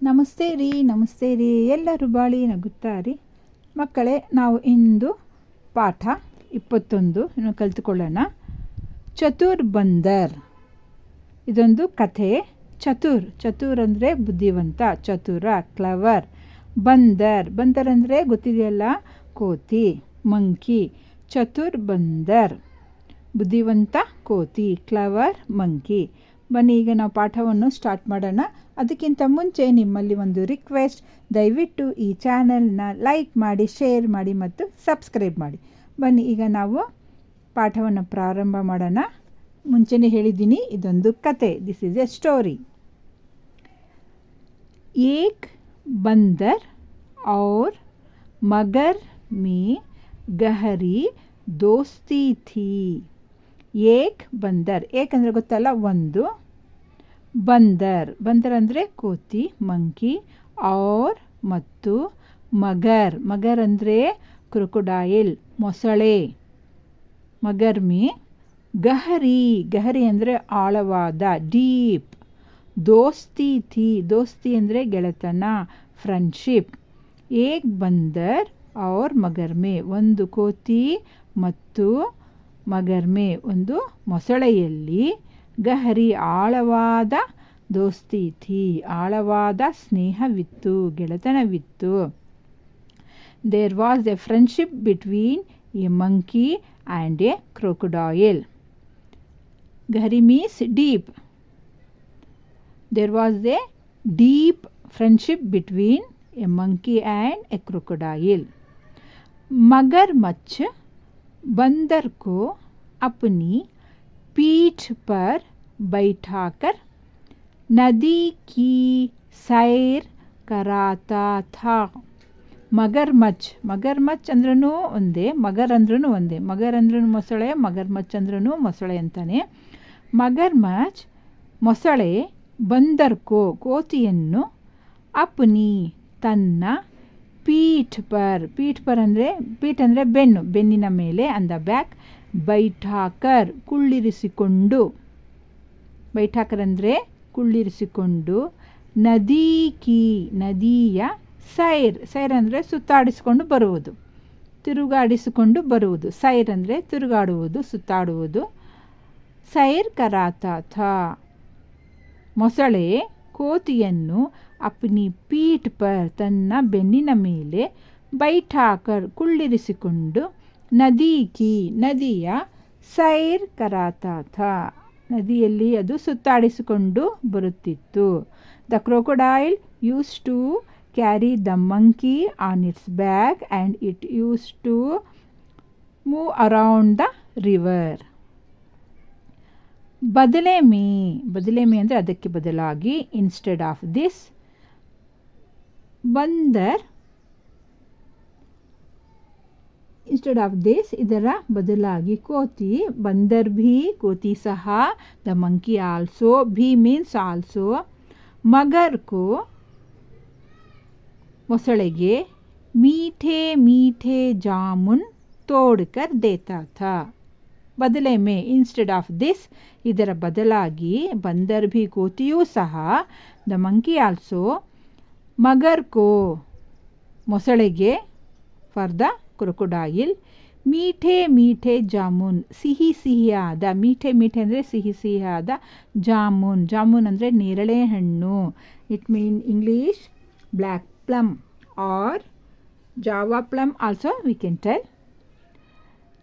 ನಮಸ್ತೆ ರೀ ಎಲ್ಲರೂ ಬಾಳಿ ನಗುತ್ತಾ ರೀ ಮಕ್ಕಳೇ. ನಾವು ಇಂದು ಪಾಠ 21 ಇನ್ನು ಕಲಿತುಕೊಳ್ಳೋಣ. ಚತುರ್ ಬಂದರ್. ಇದೊಂದು ಕಥೆ. ಚತುರ್ ಅಂದರೆ ಬುದ್ಧಿವಂತ, ಚತುರ ಕ್ಲವರ್. ಬಂದರ್ ಅಂದರೆ ಗೊತ್ತಿದೆಯಲ್ಲ, ಕೋತಿ, ಮಂಕಿ. ಚತುರ್ ಬಂದರ್, ಬುದ್ಧಿವಂತ ಕೋತಿ, ಕ್ಲವರ್ ಮಂಕಿ. ಬನ್ನಿ ಈಗ ನಾವು ಪಾಠವನ್ನು ಸ್ಟಾರ್ಟ್ ಮಾಡೋಣ. ಅದಕ್ಕಿಂತ ಮುಂಚೆ ನಿಮ್ಮಲ್ಲಿ ಒಂದು ರಿಕ್ವೆಸ್ಟ್, ದಯವಿಟ್ಟು ಈ ಚಾನೆಲ್ನ ಲೈಕ್ ಮಾಡಿ, ಶೇರ್ ಮಾಡಿ ಮತ್ತು ಸಬ್ಸ್ಕ್ರೈಬ್ ಮಾಡಿ. ಬನ್ನಿ ಈಗ ನಾವು ಪಾಠವನ್ನು ಪ್ರಾರಂಭ ಮಾಡೋಣ. ಮುಂಚೆನೇ ಹೇಳಿದ್ದೀನಿ, ಇದೊಂದು ಕತೆ. This is a story. ಏಕ್ ಬಂದರ್ ಔರ್ ಮಗರ್ ಮೇ ಗಹರಿ ದೋಸ್ತಿ ಥಿ. ಏಕ್ ಬಂದರ್, ಏಕ್ ಅಂದರೆ ಗೊತ್ತಲ್ಲ, ಒಂದು. ಬಂದರ್ ಅಂದರೆ ಕೋತಿ, ಮಂಕಿ. ಔರ್ ಮತ್ತು ಮಗರ್ ಅಂದರೆ ಕ್ರೊಕೊಡೈಲ್, ಮೊಸಳೆ. ಮಗರ್ ಮೇ ಗಹರಿ ಅಂದರೆ ಆಳವಾದ, ಡೀಪ್. ದೋಸ್ತಿ ಥಿ, ದೋಸ್ತಿ ಅಂದರೆ ಗೆಳೆತನ, ಫ್ರೆಂಡ್ಶಿಪ್. ಏಕ್ ಬಂದರ್ ಔರ್ ಮಗರ್ ಮೇ, ಒಂದು ಕೋತಿ ಮತ್ತು ಮಗರ್ ಮೇ ಒಂದು ಮೊಸಳೆಯಲ್ಲಿ, ಗಹರಿ ಆಳವಾದ, ದೋಸ್ತಿ ಥಿ ಆಳವಾದ ಸ್ನೇಹವಿತ್ತು, ಗೆಳೆತನವಿತ್ತು. There was a friendship between a monkey and a crocodile. ಗಹರಿ means deep. There was a deep friendship between a monkey and a crocodile. मगरमच्छ बंदर को अपनी पीठ पर बैठाकर नदी की सैर कराता था. ಮಗರ್ಮಚ್ ಅಂದ್ರೂ ಒಂದೇ, ಮಗರ್ ಅಂದ್ರೂ ಒಂದೇ. ಮಗರ್ ಅಂದ್ರೂ ಮೊಸಳೆ, ಮಗರ್ಮಚ್ ಅಂದ್ರೂ ಮೊಸಳೆ ಅಂತಾನೆ. ಮಗರ್ಮಚ್ ಮೊಸಳೆ, ಬಂದರ್ಕೋ ಕೋತಿಯನ್ನು, ಅಪ್ನಿ ತನ್ನ, ಪೀಠ್ ಪರ್ ಅಂದರೆ ಬೆನ್ನಿನ ಮೇಲೆ, ಅಂದ ಬ್ಯಾಕ್. ಬೈಠಾಕರ್ ಕುಳ್ಳಿರಿಸಿಕೊಂಡು, ಬೈಠಾಕರ್ ಅಂದರೆ ಕುಳ್ಳಿರಿಸಿಕೊಂಡು. ನದಿಯ ಸೈರ್ ಅಂದರೆ ಸುತ್ತಾಡಿಸಿಕೊಂಡು ಬರುವುದು, ತಿರುಗಾಡಿಸಿಕೊಂಡು ಬರುವುದು. ಸೈರ್ ಅಂದರೆ ತಿರುಗಾಡುವುದು, ಸುತ್ತಾಡುವುದು. ಸೈರ್ ಕರಾತಾ ಥಾ, ಮೊಸಳೆ ಕೋತಿಯನ್ನು ಅಪ್ನಿ ಪೀಠ್ ಪರ್ ತನ್ನ ಬೆನ್ನಿನ ಮೇಲೆ, ಬೈಠಾಕರ್ ಕುಳ್ಳಿರಿಸಿಕೊಂಡು, ನದಿಯ ಸೈರ್ ಕರಾತಾ ಥಾ ನದಿಯಲ್ಲಿ ಅದು ಸುತ್ತಾಡಿಸಿಕೊಂಡು ಬರುತ್ತಿತ್ತು. The crocodile used to carry the monkey on its back and it used to move around the river. ಬದಲೆ ಮೇ ಅಂದರೆ ಅದಕ್ಕೆ ಬದಲಾಗಿ, instead of this. Instead of this ಇದರ ಬದಲಾಗಿ ಕೋತಿ. ಬಂದರ್ ಭಿ ಕೋತಿ ಸಹ. The monkey also. ಭಿ ಮೀನ್ಸ್ ಆಲ್ಸೋ. ಮಗರ್ ಕೋ ಮೊಸಳೆಗೆ, ಮೀಠೆ ಜಾಮುನ್ ತೋಡ್ಕರ್ ದೇತಾ ಥಾ. ಬದಲೆ ಮೇ ಇನ್ಸ್ಟೆಡ್ ಆಫ್ ದಿಸ್ ಇದರ ಬದಲಾಗಿ, ಬಂದರ್ ಭಿ ಕೋತಿಯೂ ಸಹ, ದ ಮಂಕಿ ಆಲ್ಸೋ, ಮಗರ್ ಕೋ ಮೊಸಳೆಗೆ, ಫಾರ್ ದ ಕ್ರೊಕೊಡೈಲ್, ಮೀಠೆ ಜಾಮೂನ್ ಸಿಹಿಯಾದ. ಮೀಠೆ ಅಂದರೆ ಸಿಹಿಯಾದ. ಜಾಮೂನ್ ಅಂದರೆ ನೇರಳೆ ಹಣ್ಣು. It mean English black plum or Java plum also we can tell.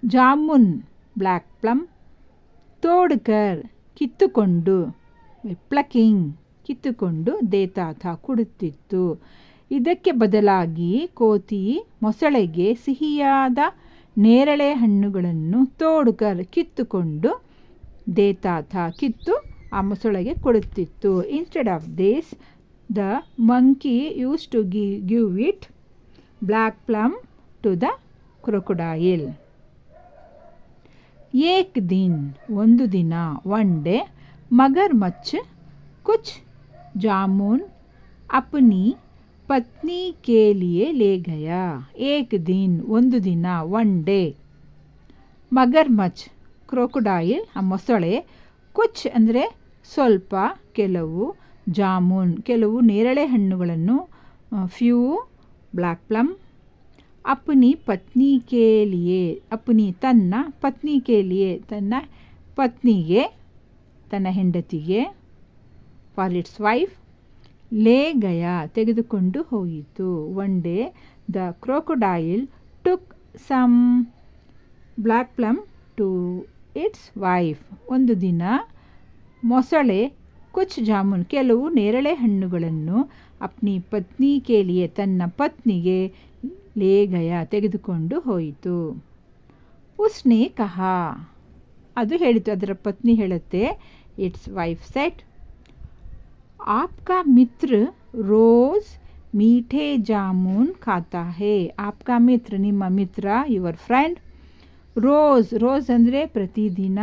ಜಾಮೂನ್ ಬ್ಲ್ಯಾಕ್ ಪ್ಲಮ್. ತೋಡ್ಕರ್ ಕಿತ್ತುಕೊಂಡು, ಪ್ಲಕಿಂಗ್ ಕಿತ್ತುಕೊಂಡು, ದೇತಾ ಥಾ ಕೊಡುತ್ತಿತ್ತು. ಇದಕ್ಕೆ ಬದಲಾಗಿ ಕೋತಿ ಮೊಸಳೆಗೆ ಸಿಹಿಯಾದ ನೇರಳೆ ಹಣ್ಣುಗಳನ್ನು, ತೋಡ್ಕರ್ ಕಿತ್ತುಕೊಂಡು, ದೇತಾ ಥಾ ಕಿತ್ತು ಆ ಮೊಸಳೆಗೆ ಕೊಡುತ್ತಿತ್ತು. Instead of this the monkey used to give it black plum to the crocodile. ಏಕ್ ದಿನ್ ಒಂದು ದಿನ, ಒನ್ ಡೇ, ಮಗರ್ಮಚ್ ಕುಚ್ ಜಾಮೂನ್ ಅಪ್ನಿ ಪತ್ನಿ ಕೆ ಲಿಯೆ ಲೇ ಗಯಾ. ಏಕ್ ದಿನ್ ಒಂದು ದಿನ, ಒನ್ ಡೇ. ಮಗರ್ಮಚ್ ಕ್ರೊಕೊಡೈಲ್ ಆ ಮೊಸಳೆ, ಕುಚ್ ಅಂದರೆ ಸ್ವಲ್ಪ, ಕೆಲವು, ಜಾಮೂನ್ ಕೆಲವು ನೇರಳೆ ಹಣ್ಣುಗಳನ್ನು, ಫ್ಯೂ ಬ್ಲ್ಯಾಕ್ ಪ್ಲಮ್, ಅಪ್ನಿ ಪತ್ನಿ ಕೆ ಲಿಯೆ ಅಪ್ನಿ ತನ್ನ, ಪತ್ನಿ ಕೆ ಲಿಯೆ ತನ್ನ ಪತ್ನಿಗೆ, ತನ್ನ ಹೆಂಡತಿಗೆ, ಫಾರ್ ಇಟ್ಸ್ ವೈಫ್. ಲೇ ಗಯಾ ತೆಗೆದುಕೊಂಡು ಹೋಯಿತು. One day the crocodile took some black plum to its wife. ಒಂದು ದಿನ ಮೊಸಳೆ ಕುಚ್ ಜಾಮೂನ್ ಕೆಲವು ನೇರಳೆ ಹಣ್ಣುಗಳನ್ನು ಅಪ್ನಿ ಪತ್ನಿ ಕೇಲಿಯೇ ತನ್ನ ಪತ್ನಿಗೆ ಲೇ ಗಯಾ ತೆಗೆದುಕೊಂಡು ಹೋಯಿತು. ಉಸ್ನೆ ಕಹಾ ಅದು ಹೇಳಿತು, ಅದರ ಪತ್ನಿ ಹೇಳುತ್ತೆ, ಇಟ್ಸ್ ವೈಫ್ ಸೆಟ್, ಆಪ್ಕಾ ಮಿತ್ರ ರೋಜ್ ಮೀಠೆ ಜಾಮೂನ್ ಖಾತಾ ಹೇ. ಆಪ್ಕಾ ಮಿತ್ರ ನಿಮ್ಮ ಮಿತ್ರ, ಯುವರ್ ಫ್ರೆಂಡ್, ರೋಜ್ ರೋಜ್ ಅಂದರೆ ಪ್ರತಿದಿನ,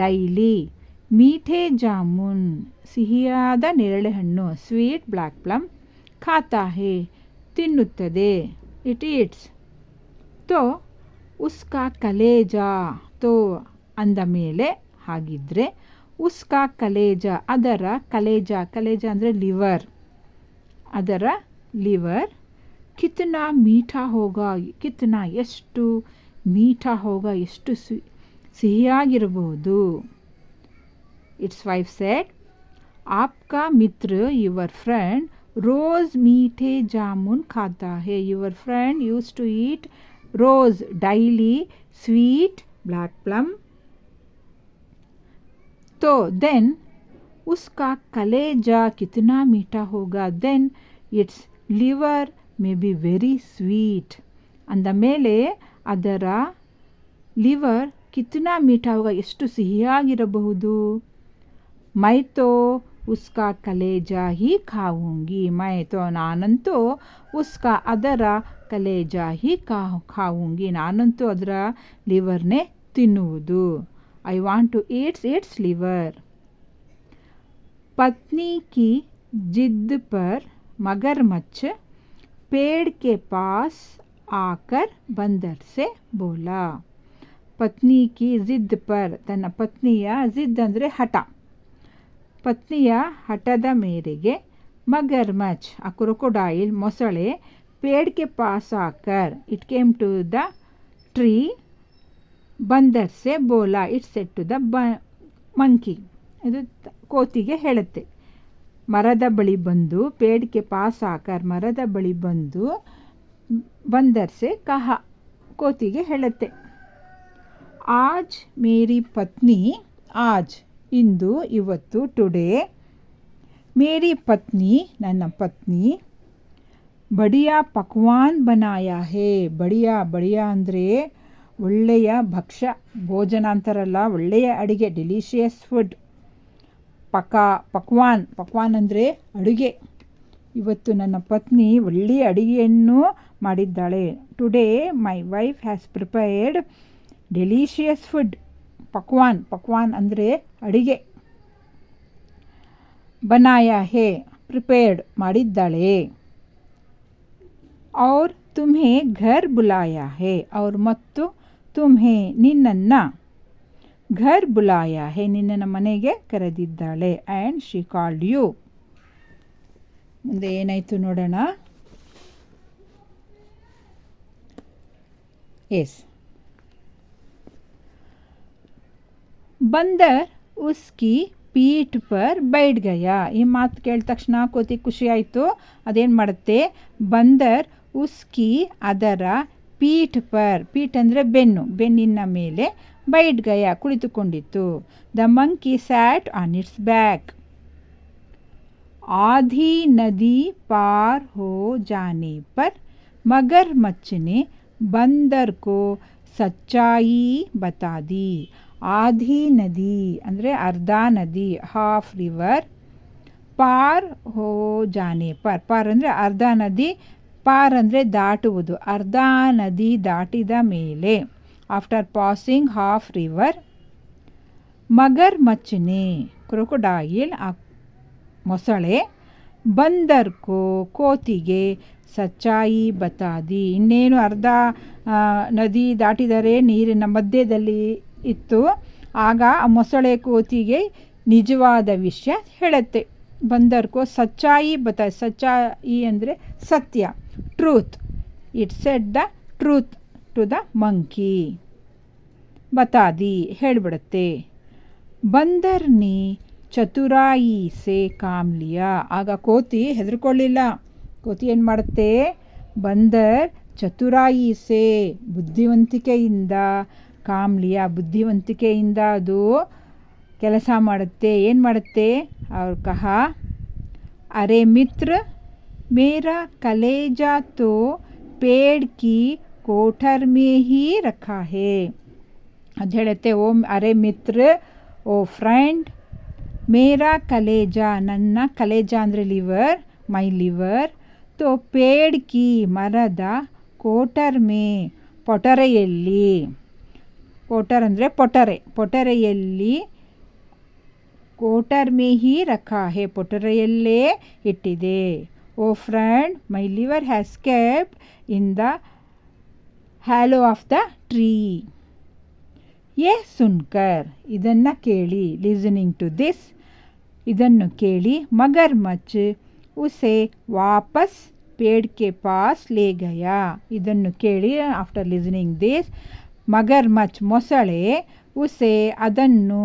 ಡೈಲಿ, ಮೀಠೆ ಜಾಮೂನ್ ಸಿಹಿಯಾದ ನೇರಳೆ ಹಣ್ಣು, ಸ್ವೀಟ್ ಬ್ಲ್ಯಾಕ್ ಪ್ಲಮ್, ಖಾತಾ ಹೇ ತಿನ್ನುತ್ತದೆ, ಇಟ್ ಈಟ್ಸ್. ತೋ ಉಸ್ಕಾ ಕಲೇಜಾ ತೋ ಅಂದ ಮೇಲೆ ಹಾಗಿದ್ರೆ, ಉಸ್ಕಾ ಕಲೇಜಾ ಅದರ ಕಲೇಜಾ, ಕಲೇಜಾ ಅಂದರೆ ಲಿವರ್, ಅದರ ಲಿವರ್, ಕಿತ್ನಾ ಮೀಠಾ ಹೋಗ ಕಿತ್ನಾ ಎಷ್ಟು, ಮೀಠಾ ಹೋಗ ಎಷ್ಟು ಸಿಹಿಯಾಗಿರಬಹುದು. ಇಟ್ಸ್ ವೈಫ್ ಸೆಡ್, ಆಪ್ಕಾ ಮಿತ್ರ ಯುವರ್ ಫ್ರೆಂಡ್ ರೋಸ್ ಮೀಠೆ ಜಾಮೂನ್ ಖಾತಾ ಹೇ. Your friend used to eat ರೋಸ್ ಡೈಲಿ ಸ್ವೀಟ್ ಬ್ಲ್ಯಾಕ್ ಪ್ಲಮ್. तो देन उसका कलेजा कितना मीठा होगा, then its liver may be very sweet. ಅಂದ ಮೇಲೆ ಅದರ ಲಿವರ್ ಕಿತ್ನಾ ಮೀಠಾ ಹೋಗ ಎಷ್ಟು ಸಿಹಿಯಾಗಿರಬಹುದು. ಮೈ ತೋ ಉಸ್ಕಾ ಕಲೇಜಾ ಹಿ ಖಾವುಂಗಿ, ಮೈ ತೋ ನಾನಂತೂ, ಉಸ್ಕಾ ಅದರ ಕಲೇಜಾ ಹಿ ಖಾವುಂಗಿ ನಾನಂತೂ ಅದರ ಲಿವರ್ನೇ ತಿನ್ನುವುದು. I want to eat its liver. पत्नी की जिद पर मगरमच्छ पेड़ के पास आकर बंदर से बोला. पत्नी की जिद पर तನ್ನ ಪತ್ನಿಯ ಜಿದ್ ಅಂದರೆ ಹಠ, ಪತ್ನಿಯ ಹಠದ ಮೇರೆಗೆ ಮಗರ್ಮಚ್ ಆ ಕ್ರೊಕೊಡೈಲ್ ಮೊಸಳೆ ಪೇಡ್ ಕೆ ಪಾಸ್ ಆಕರ್ it came to the tree, ಬಂದರ್ ಸೆ ಬೋಲಾ it said to the monkey ಇದು ಕೋತಿಗೆ ಹೇಳುತ್ತೆ. ಮರದ ಬಳಿ ಬಂದು, ಪೇಡ್ಗೆ ಪಾಸ್ ಆಕರ್ ಮರದ ಬಳಿ ಬಂದು, ಬಂದರ್ ಸೆ ಕಹ ಕೋತಿಗೆ ಹೇಳುತ್ತೆ. ಆಜ್ ಮೇರಿ ಪತ್ನಿ, ಆಜ್ ಇಂದು, ಇವತ್ತು, ಟುಡೇ, ಮೇರಿ ಪತ್ನಿ ನನ್ನ ಪತ್ನಿ, ಬಡಿಯಾ ಪಕ್ವಾನ್ ಬನಾಯಾ ಹೇ. ಬಡಿಯಾ ಬಡಿಯಾ ಅಂದರೆ ಒಳ್ಳೆಯ ಭಕ್ಷ್ಯ, ಭೋಜನ ಅಂತಾರಲ್ಲ, ಒಳ್ಳೆಯ ಅಡುಗೆ, ಡೆಲಿಷಿಯಸ್ ಫುಡ್. ಪಕ್ವಾನ್ ಪಕ್ವಾನ್ ಅಂದರೆ ಅಡುಗೆ. ಇವತ್ತು ನನ್ನ ಪತ್ನಿ ಒಳ್ಳೆಯ ಅಡುಗೆಯನ್ನು ಮಾಡಿದ್ದಾಳೆ. Today my wife has prepared delicious food. ಪಕ್ವಾನ್ ಪಕ್ವಾನ್ ಅಂದರೆ ಅಡುಗೆ. ಬನಾಯಾ ಹೇ ಪ್ರಿಪೇರ್ಡ್ ಮಾಡಿದ್ದಾಳೆ. ಔರ್ ತುಮ್ಹೆ ಘರ್ ಬುಲಾಯಾ ಹೇ, ಅವ್ರ ಮತ್ತು ತುಮ್ಹೆ ನಿನ್ನನ್ನು, ಘರ್ ಬುಲಾಯಾ ಹೇ ನಿನ್ನನ್ನು ಮನೆಗೆ ಕರೆದಿದ್ದಾಳೆ. And she called you. ಮುಂದೆ ಏನಾಯಿತು ನೋಡೋಣ. ಎಸ್, ಬಂದರ್ ಉಸ್ಕಿ ಪೀಠ್ ಪರ್ ಬೈಟ್ ಗಯಾ. ಈ ಮಾತು ಕೇಳಿದ ತಕ್ಷಣ ಕೋತಿ ಖುಷಿ ಆಯಿತು. ಅದೇನು ಮಾಡುತ್ತೆ, ಬಂದರ್ ಉಸ್ಕಿ ಅದರ ಪೀಠ್ ಪರ್, ಪೀಠ್ ಅಂದರೆ ಬೆನ್ನು, ಬೆನ್ನಿನ ಮೇಲೆ, ಬೈಟ್ ಗಯಾ ಕುಳಿತುಕೊಂಡಿತ್ತು. The monkey sat on its back. आधी नदी पार हो जाने पर मगरमच्छ ने बंदर को सच्चाई बता दी. आधी नदी ಅಂದರೆ ಅರ್ಧ ನದಿ, ಹಾಫ್ ರಿವರ್, ಪಾರ್ ಹೋ ಜಾನೆ ಪರ್, ಪಾರ್ ಅಂದರೆ ಅರ್ಧ ನದಿ, ಪಾರ್ ಅಂದರೆ ದಾಟುವುದು, ಅರ್ಧ ನದಿ ದಾಟಿದ ಮೇಲೆ, ಆಫ್ಟರ್ ಪಾಸಿಂಗ್ ಹಾಫ್ ರಿವರ್, ಮಗರ್ಮಚ್ಛನೆ ಕ್ರೊಕೊಡೈಲ್ ಮೊಸಳೆ, ಬಂದರ್ಕೋ ಕೋತಿಗೆ, ಸಚ್ಚಾಯಿ ಬತಾದಿ ಇನ್ನೇನು ಅರ್ಧ ನದಿ ದಾಟಿದರೆ ನೀರಿನ ಮಧ್ಯದಲ್ಲಿ ಇತ್ತು. ಆಗ ಆ ಮೊಸಳೆ ಕೋತಿಗೆ ನಿಜವಾದ ವಿಷಯ ಹೇಳುತ್ತೆ. बंदर को सच्चाई बताए. सच्चाई ಅಂದರೆ ಸತ್ಯ, truth. It said the truth to the monkey. बता दी ಹೇಳ್ಬಿಡುತ್ತೆ. बंदर ने ಚತುರಾಯಿ ಸೆ ಕಾಮ್ ಲಿಯಾ. ಆಗ ಕೋತಿ ಹೆದರ್ಕೊಳ್ಳಿಲ್ಲ. ಕೋತಿ ಏನು ಮಾಡುತ್ತೆ, ಬಂದರ್ ಚತುರಾಯಿ ಸೆ ಬುದ್ಧಿವಂತಿಕೆಯಿಂದ, ಕಾಮ್ ಲಿಯಾ ಬುದ್ಧಿವಂತಿಕೆಯಿಂದ ಅದು ಕೆಲಸ ಮಾಡುತ್ತೆ. ಏನು ಮಾಡುತ್ತೆ, ಅವ್ರು ಕಹಾ, ಅರೆ ಮಿತ್ರ ಮೇರಾ ಕಲೇಜಾ ತೋ ಪೇಡ್ ಕಿ ಕೋಠರ್ ಮೇ ಹಿ ರಖಾ ಹೇ. ಅದು ಹೇಳುತ್ತೆ, ಓ ಅರೆ ಮಿತ್ರ, ಓ ಫ್ರೆಂಡ್, ಮೇರಾ ಕಲೇಜಾ ನನ್ನ, ಕಲೇಜಾ ಅಂದರೆ ಲಿವರ್, ಮೈ ಲಿವರ್, ತೋ ಪೇಡ್ ಕಿ ಮರದ, ಕೋಟರ್ ಮೇ ಪೊಟರೆಯಲ್ಲಿ, ಕೋಟರ್ ಅಂದರೆ ಪೊಟರೆ, ಪೊಟರೆಯಲ್ಲಿ, ಕೋಟರ್ ಮೇ ಹಿ ರಖಾ ಹೇ ಪೊಟರೆಯಲ್ಲೇ ಇಟ್ಟಿದೆ. Oh friend, my liver has kept in the hollow of the tree. ಯೇ ಸುನ್ಕರ್ ಇದನ್ನು ಕೇಳಿ, ಲಿಸನಿಂಗ್ ಟು ದಿಸ್ ಇದನ್ನು ಕೇಳಿ, ಮಗರ್ ಮಚ್ ಉಸೆ ವಾಪಸ್ ಪೇಡ್ ಕೆ ಪಾಸ್ ಲೇ ಗಯಾ. ಇದನ್ನು ಕೇಳಿ, ಆಫ್ಟರ್ ಲಿಸನಿಂಗ್ ದಿಸ್, ಮಗರ್ ಮಚ್ ಮೊಸಳೆ, ಉಸೆ ಅದನ್ನು,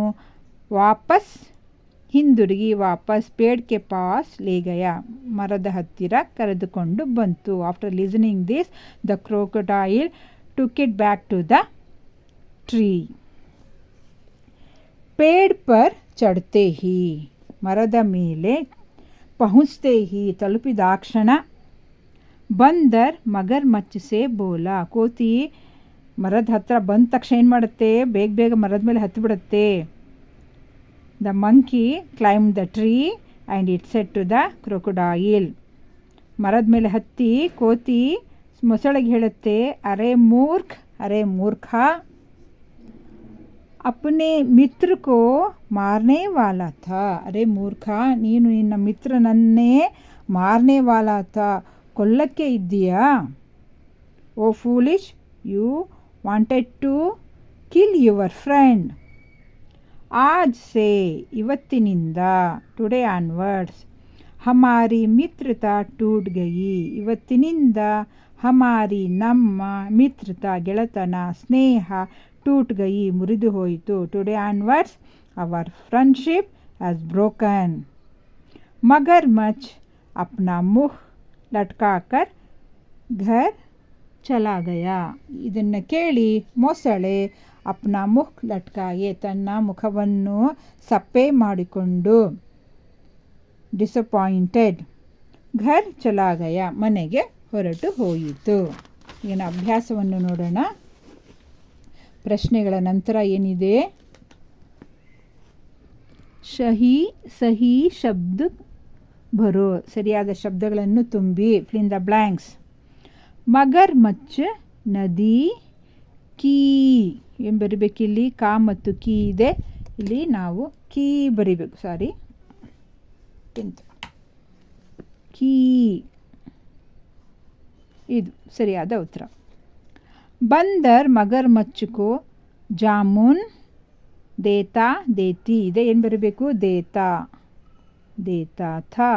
ವಾಪಸ್ ಹಿಂದಿರುಗಿ, ವಾಪಸ್ ಪೇಡ್ ಕೆ ಪಾಸ್ ಲೇ ಗಯಾ ಮರದ ಹತ್ತಿರ ಕರೆದುಕೊಂಡು ಬಂತು. After listening this the crocodile took it back to the tree. पेड़ पर चढ़ते ही ಮರದ ಮೇಲೆ ಪಹುಂಚತೆ ಹಿ ತಲುಪಿದಾಕ್ಷಣ, ಬಂದರ್ ಮಗರ್ ಮಚ್ ಸೆ ಬೋಲಾ ಕೋತಿ ಮರದ ಹತ್ರ ಬಂದ ತಕ್ಷಣ ಏನು ಮಾಡುತ್ತೆ, ಬೇಗ ಬೇಗ ಮರದ ಮೇಲೆ ಹತ್ತಿ ಬಿಡುತ್ತೆ. The monkey climb the tree and it said to the crocodile. ಮರದ ಮೇಲೆ ಹತ್ತಿ ಕೋತಿ ಮೊಸಳೆಗೆ ಹೇಳುತ್ತೆ, ಅರೆ ಮೂರ್ಖ, ಅರೆ ಮೂರ್ಖ, अपने मित्र को मारने वाला था. अरे मूर्ख, ನೀನು ನಿನ್ನ ಮಿತ್ರನನ್ನೇ ಮಾರನೇ ವಾಲಾ ಥಾ ಕೊಲ್ಲಕ್ಕೆ ಇದ್ದೀಯಾ. Oh foolish, you wanted to kill your friend. ಆಜ್ ಸೆ ಇವತ್ತಿನಿಂದ, ಟುಡೇ ಆನ್ವರ್ಡ್ಸ್, ಹಮಾರಿ ಮಿತ್ರತಾ ಟೂಟ್ ಗಯಿ ಇವತ್ತಿನಿಂದ, ಹಮಾರಿ ನಮ್ಮ, ಮಿತ್ರತಾ ಗೆಳತನ, ಸ್ನೇಹ, ಟೂಟ್ ಗಯಿ ಮುರಿದು ಹೋಯಿತು. Today onwards our friendship has broken. ಮಗರ್ ಮಚ್ ಅಪ್ನಾ ಮುಖ್ ಲಟ್ಕಾಕರ್ ಘರ್ ಚಲಾ ಗಯಾ. ಇದನ್ನು ಕೇಳಿ ಮೊಸಳೆ ಅಪ್ನಾ ಮುಖ್ ಲಟ್ಕಾಯೆ ತನ್ನ ಮುಖವನ್ನು ಸಪ್ಪೆ ಮಾಡಿಕೊಂಡು, ಡಿಸಪಾಯಿಂಟೆಡ್, ಘರ್ ಚಲಾ ಗಯಾ ಮನೆಗೆ ಹೊರಟು ಹೋಯಿತು. ಈಗಿನ ಅಭ್ಯಾಸವನ್ನು ನೋಡೋಣ. ಪ್ರಶ್ನೆಗಳ ನಂತರ ಏನಿದೆ, ಸಹಿ ಶಬ್ದ ಭರೋ ಸರಿಯಾದ ಶಬ್ದಗಳನ್ನು ತುಂಬಿ, fill the blanks. Magar much ನದಿ ಕೀ ಏನು ಬರಿಬೇಕಿಲ್ಲಿ, ಕಾ ಮತ್ತು ಕೀ ಇದೆ, ಇಲ್ಲಿ ನಾವು ಕೀ ಬರಿಬೇಕು. ಸಾರಿ, ಕೀ ಇದು ಸರಿಯಾದ ಉತ್ತರ. ಬಂದರ್ ಮಗರ್ ಮಚ್ಚು ಜಾಮೂನ್ ದೇತಾ ದೇತಿ ಇದೆ, ಏನು ಬರಬೇಕು, ದೇತಾ ದೇತಾ ಥಾ.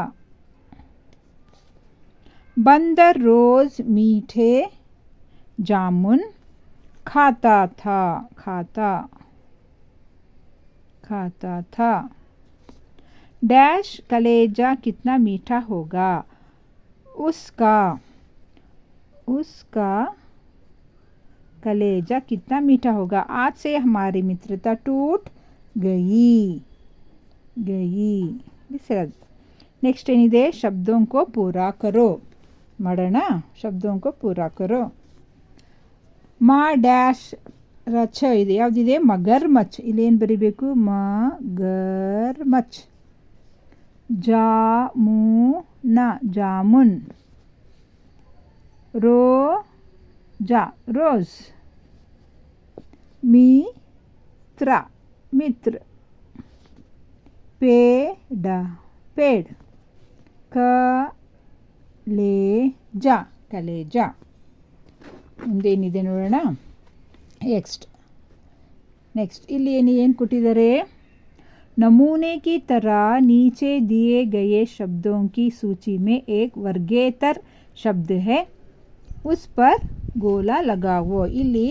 ಬಂದರ್ ರೋಜ್ ಮೀಠೆ ಜಾಮೂನ್ खाता था, खाता खाता था. डैश कलेजा कितना मीठा होगा, उसका उसका कलेजा कितना मीठा होगा. आज से हमारी मित्रता टूट गई गई. नेक्स्ट ಏನಿದೆ, शब्दों को पूरा करो ಮಾಡೋಣ. शब्दों को पूरा करो. ಮಾ ಡ್ಯಾಶ್ ರಚ ಇದೆ, ಯಾವುದಿದೆ, ಮಗರ್ ಮಚ್. ಇಲ್ಲೇನು ಬರಿಬೇಕು, ಮಗರ್ ಮಚ್. ಜಾಮೂನ ಜಾಮುನ್. ರೋಜಾ ರೋಸ್. ಮಿತ್ರ ಮಿತ್ರ. ಪೇಡ ಪೇಡ್. ಕಲೇಜಾ ಕಲೇಜಾ. ಮುಂದೇನಿದೆ ನೋಡೋಣ. ನೆಕ್ಸ್ಟ್ ಇಲ್ಲಿ ಏನು ಕೊಟ್ಟಿದ್ದಾರೆ नमूने की तरह नीचे दिए गए शब्दों की सूची में एक वर्गेतर शब्द है, उस पर ಗೋಲ ಲಗಾವೋ. ಇಲ್ಲಿ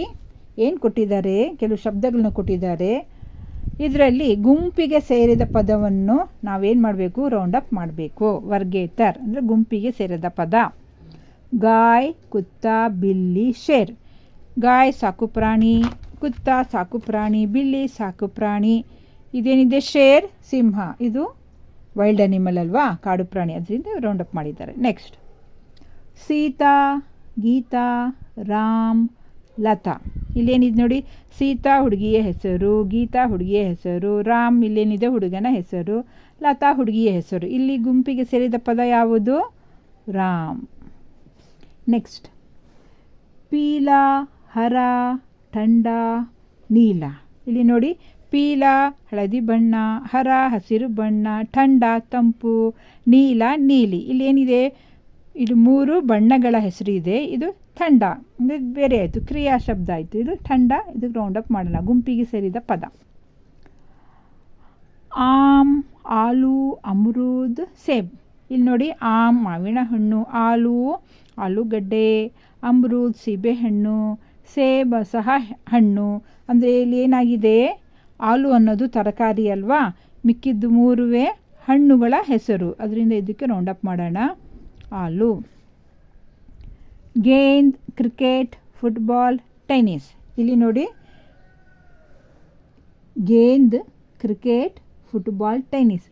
ಏನು ಕೊಟ್ಟಿದ್ದಾರೆ, ಕೆಲವು ಶಬ್ದಗಳನ್ನ ಕೊಟ್ಟಿದ್ದಾರೆ. ಇದರಲ್ಲಿ ಗುಂಪಿಗೆ ಸೇರಿದ ಪದವನ್ನು ನಾವೇನು ಮಾಡಬೇಕು, ರೌಂಡ್ ಅಪ್ ಮಾಡಬೇಕು. ವರ್ಗೇತರ್ ಅಂದರೆ ಗುಂಪಿಗೆ ಸೇರಿದ ಪದ. ಗಾಯ್, ಕುತ್ತ, ಬಿಲ್ಲಿ, ಶೇರ್. ಗಾಯ್ ಸಾಕು ಪ್ರಾಣಿ, ಕುತ್ತ ಸಾಕು ಪ್ರಾಣಿ, ಬಿಲ್ಲಿ ಸಾಕು ಪ್ರಾಣಿ. ಇದೇನಿದೆ, ಶೇರ್ ಸಿಂಹ, ಇದು ವೈಲ್ಡ್ ಅನಿಮಲ್ ಅಲ್ವಾ, ಕಾಡು ಪ್ರಾಣಿ, ಅದರಿಂದ ರೌಂಡ್ ಅಪ್ ಮಾಡಿದ್ದಾರೆ. ನೆಕ್ಸ್ಟ್ ಸೀತಾ, ಗೀತಾ, ರಾಮ್, ಲತಾ. ಇಲ್ಲೇನಿದೆ ನೋಡಿ, ಸೀತಾ ಹುಡುಗಿಯ ಹೆಸರು, ಗೀತಾ ಹುಡುಗಿಯ ಹೆಸರು, ರಾಮ್ ಇಲ್ಲೇನಿದೆ ಹುಡುಗನ ಹೆಸರು, ಲತಾ ಹುಡುಗಿಯ ಹೆಸರು. ಇಲ್ಲಿ ಗುಂಪಿಗೆ ಸೇರಿದ ಪದ ಯಾವುದು, ರಾಮ್. ನೆಕ್ಸ್ಟ್ ಪೀಲಾ, ಹರ, ಠಂಡ, ನೀಲ. ಇಲ್ಲಿ ನೋಡಿ, ಪೀಲ ಹಳದಿ ಬಣ್ಣ, ಹರ ಹಸಿರು ಬಣ್ಣ, ಠಂಡ ತಂಪು, ನೀಲ ನೀಲಿ. ಇಲ್ಲಿ ಏನಿದೆ, ಇದು 3 ಬಣ್ಣಗಳ ಹೆಸರು ಇದೆ. ಇದು ಥಂಡ ಅಂದರೆ ಬೇರೆ ಆಯಿತು, ಕ್ರಿಯಾ ಶಬ್ದ ಆಯಿತು. ಇದು ಠಂಡ, ಇದು ರೌಂಡ್ ಅಪ್ ಮಾಡೋಣ, ಗುಂಪಿಗೆ ಸೇರಿದ ಪದ. ಆಮ್, ಆಲೂ, ಅಮರೂದ್, ಸೇಬ್. ಇಲ್ಲಿ ನೋಡಿ, ಆಮ್ ಮಾವಿನ ಹಣ್ಣು, ಆಲೂ ಆಲೂಗಡ್ಡೆ, ಅಮರೂದ್ ಸೀಬೆಹಣ್ಣು, ಸೇಬ್ ಸಹ ಹಣ್ಣು. ಅಂದರೆ ಇಲ್ಲಿ ಏನಾಗಿದೆ, ಆಲೂ ಅನ್ನೋದು ತರಕಾರಿ ಅಲ್ವಾ, ಮಿಕ್ಕಿದ್ದು 3 ಹಣ್ಣುಗಳ ಹೆಸರು, ಅದರಿಂದ ಇದಕ್ಕೆ ರೌಂಡ್ ಅಪ್ ಮಾಡೋಣ, ಆಲೂ. ಗೇಂದ್, ಕ್ರಿಕೆಟ್, ಫುಟ್ಬಾಲ್, ಟೆನ್ನಿಸ್. ಇಲ್ಲಿ ನೋಡಿ, ಗೇಂದ್, ಕ್ರಿಕೆಟ್, ಫುಟ್ಬಾಲ್, ಟೆನ್ನಿಸ್.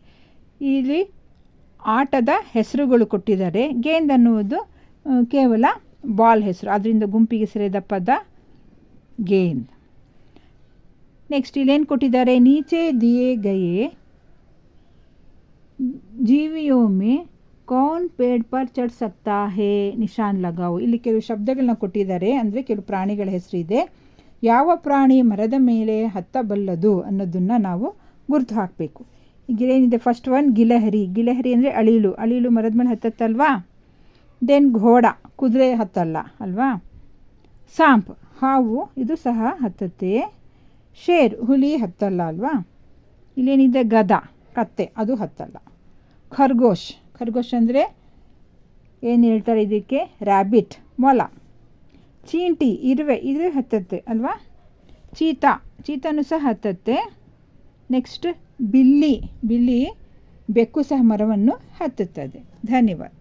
ಇಲ್ಲಿ ಆಟದ ಹೆಸರುಗಳು ಕೊಟ್ಟಿದ್ದಾರೆ. ಗೇಂದ್ ಅನ್ನುವುದು ಕೇವಲ ಬಾಲ್ ಹೆಸರು, ಅದರಿಂದ ಗುಂಪಿಗೆ ಸೇರಿದ ಪದ ಗೇಂದ್. ನೆಕ್ಸ್ಟ್ ಇಲ್ಲೇನು ಕೊಟ್ಟಿದ್ದಾರೆ, ನೀಚೆ ದಿಯೇ ಗಯೇ ಜೀವಿಯೋ ಮೇ ಕೌನ್ ಪೇಡ್ ಪರ್ ಚढ़ ಸಕ್ತಾ ಹೇ ನಿಶಾನ್ ಲಗಾವು. ಇಲ್ಲಿ ಕೆಲವು ಶಬ್ದಗಳನ್ನ ಕೊಟ್ಟಿದ್ದಾರೆ, ಅಂದರೆ ಕೆಲವು ಪ್ರಾಣಿಗಳ ಹೆಸರಿದೆ. ಯಾವ ಪ್ರಾಣಿ ಮರದ ಮೇಲೆ ಹತ್ತಬಲ್ಲದು ಅನ್ನೋದನ್ನು ನಾವು ಗುರುತು ಹಾಕಬೇಕು. ಈಗ ಏನಿದೆ, ಫಸ್ಟ್ ಒನ್ ಗಿಲಹರಿ. ಗಿಲಹರಿ ಅಂದರೆ ಅಳಿಲು, ಅಳಿಲು ಮರದ ಮೇಲೆ ಹತ್ತತ್ತಲ್ವಾ. ದೆನ್ ಘೋಡ, ಕುದುರೆ ಹತ್ತಲ್ಲ ಅಲ್ವಾ. ಸಾಂಪ್, ಹಾವು, ಇದು ಸಹ ಹತ್ತತ್ತೆ. ಶೇರ್, ಹುಲಿ ಹತ್ತಲ್ಲ ಅಲ್ವಾ. ಇಲ್ಲೇನಿದೆ, ಗದ, ಕತ್ತೆ, ಅದು ಹತ್ತಲ್ಲ. ಖರ್ಗೋಶ್, ಖರ್ಗೋಶ್ ಅಂದರೆ ಏನು ಹೇಳ್ತಾರೆ ಇದಕ್ಕೆ, ರ್ಯಾಬಿಟ್, ಮೊಲ. ಚೀಂಟಿ, ಇರುವೆ, ಇದು ಹತ್ತತ್ತೆ ಅಲ್ವಾ. ಚೀತಾ, ಚೀತಾನು ಸಹ ಹತ್ತತ್ತೆ. ನೆಕ್ಸ್ಟ್ ಬಿಲ್ಲಿ, ಬಿಲ್ಲಿ ಬೆಕ್ಕು ಸಹ ಮರವನ್ನು ಹತ್ತುತ್ತದೆ. ಧನ್ಯವಾದ.